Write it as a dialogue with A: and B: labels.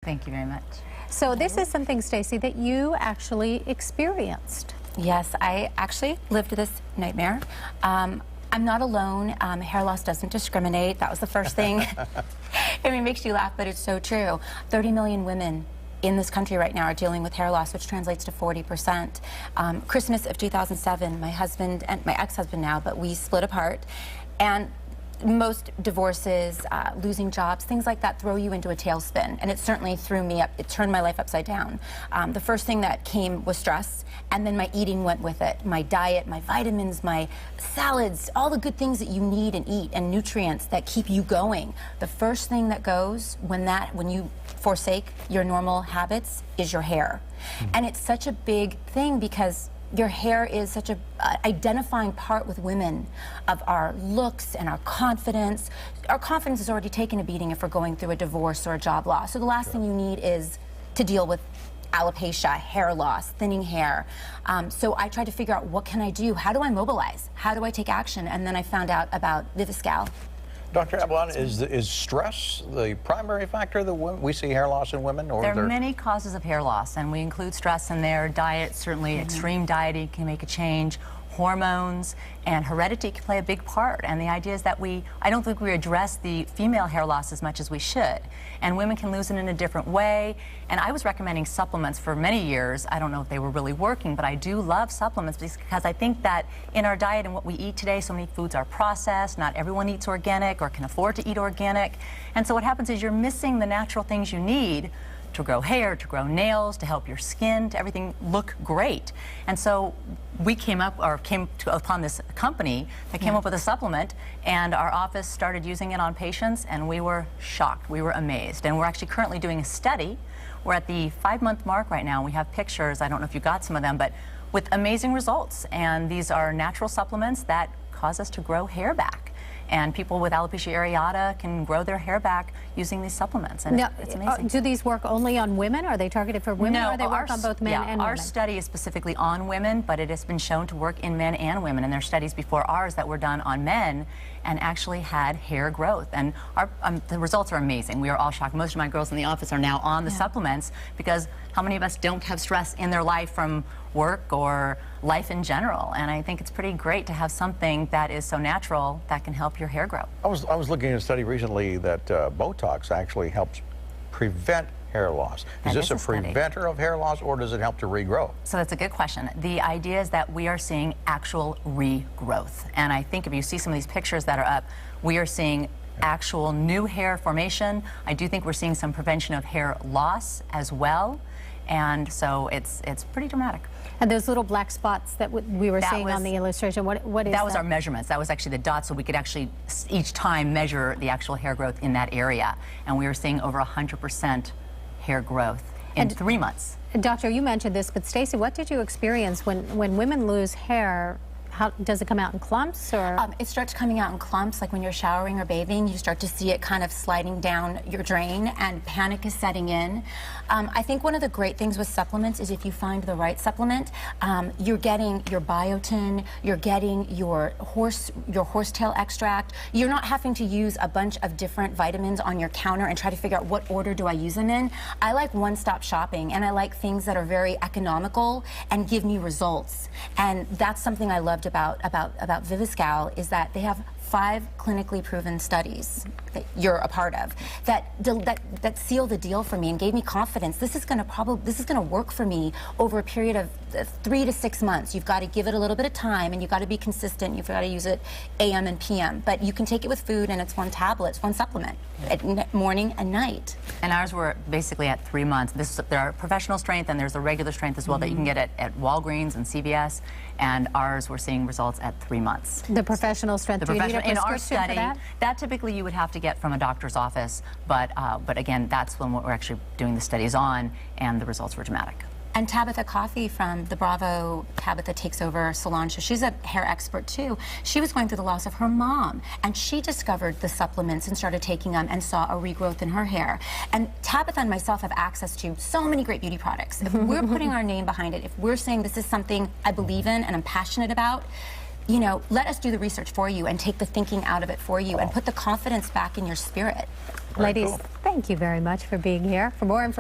A: Thank you very much.
B: So this is something, Stacy, that you actually experienced.
C: Yes, I actually lived this nightmare. I'm not alone. Hair loss doesn't discriminate. That was the first thing. I mean, it makes you laugh, but it's so true. 30 million women in this country right now are dealing with hair loss, which translates to 40%. Christmas of 2007, my husband and my ex-husband now, but we split apart. And most divorces, losing jobs, things like that throw you into a tailspin. And it certainly threw me up. It turned my life upside down. The first thing that came was stress, and then my eating went with it. My diet, my vitamins, my salads, all the good things that you need and eat, and nutrients that keep you going. The first thing that goes when you forsake your normal habits is your hair. And it's such a big thing because your hair is such a identifying part with women of our looks and our confidence. Our confidence is already taken a beating if we're going through a divorce or a job loss. So the last thing you need is to deal with alopecia, hair loss, thinning hair. So I tried to figure out, what can I do? How do I mobilize? How do I take action? And then I found out about Viviscal.
D: Dr. Ablon, is stress the primary factor that we see hair loss in women? Or
A: there are many causes of hair loss, and we include stress in there. Diet, certainly extreme dieting can make a change. Hormones and heredity can play a big part. And the idea is that I don't think we address the female hair loss as much as we should. And women can lose it in a different way. And I was recommending supplements for many years. I don't know if they were really working, but I do love supplements because I think that in our diet and what we eat today, so many foods are processed. Not everyone eats organic or can afford to eat organic. And so what happens is you're missing the natural things you need to grow hair, to grow nails, to help your skin, to everything look great. And so we came upon this company that came up with a supplement, and our office started using it on patients, and we were shocked. We were amazed. And we're actually currently doing a study. We're at the 5-month mark right now, and we have pictures, I don't know if you got some of them, but with amazing results. And these are natural supplements that cause us to grow hair back. And people with alopecia areata can grow their hair back using these supplements, and
B: now,
A: it's amazing.
B: Do these work only on women? Are they targeted for women, or they work on both men and women?
A: Our study is specifically on women, but it has been shown to work in men and women. And there are studies before ours that were done on men and actually had hair growth. And the results are amazing. We are all shocked. Most of my girls in the office are now on the supplements, because how many of us don't have stress in their life from work or life in general? And I think it's pretty great to have something that is so natural that can help your hair grow.
D: I was looking at a study recently that Botox actually helps prevent hair loss. Is this a preventer of hair loss, or does it help to regrow?
A: So that's a good question. The idea is that we are seeing actual regrowth. And I think if you see some of these pictures that are up, we are seeing actual new hair formation. I do think we're seeing some prevention of hair loss as well. And so it's pretty dramatic.
B: And those little black spots that we were seeing on the illustration, what is that?
A: That was our measurements. That was actually the dots, so we could actually each time measure the actual hair growth in that area. And we were seeing over 100% hair growth in 3 months.
B: Doctor, you mentioned this, but Stacy, what did you experience when women lose hair? How, does it come out in clumps, or?
C: It starts coming out in clumps, like when you're showering or bathing, you start to see it kind of sliding down your drain, and panic is setting in. I think one of the great things with supplements is if you find the right supplement, you're getting your biotin, you're getting your horsetail extract. You're not having to use a bunch of different vitamins on your counter and try to figure out what order do I use them in. I like one-stop shopping, and I like things that are very economical and give me results. And that's something I loved about Viviscal, is that they have 5 clinically proven studies that you're a part of that seal the deal for me and gave me confidence. This is going to work for me over a period of 3 to 6 months. You've got to give it a little bit of time, and you've got to be consistent. You've got to use it AM and PM, but you can take it with food, and it's one tablet, it's one supplement at morning and night.
A: And ours were basically at 3 months. There are professional strength, and there's a regular strength as well that you can get at Walgreens and CVS. And ours, we're seeing results at 3 months.
B: The professional strength. Do you need a prescription
A: in our study,
B: for that
A: typically you would have to get from a doctor's office, but again, that's when we're actually doing the studies on, and the results were dramatic.
C: And Tabitha Coffey from the Bravo Tabitha Takes Over salon, so she's a hair expert too. She was going through the loss of her mom, and she discovered the supplements and started taking them and saw a regrowth in her hair. And Tabitha and myself have access to so many great beauty products. If we're putting our name behind it, if we're saying this is something I believe in and I'm passionate about, you know, let us do the research for you and take the thinking out of it for you and put the confidence back in your spirit.
B: Ladies, thank you very much for being here. For more information,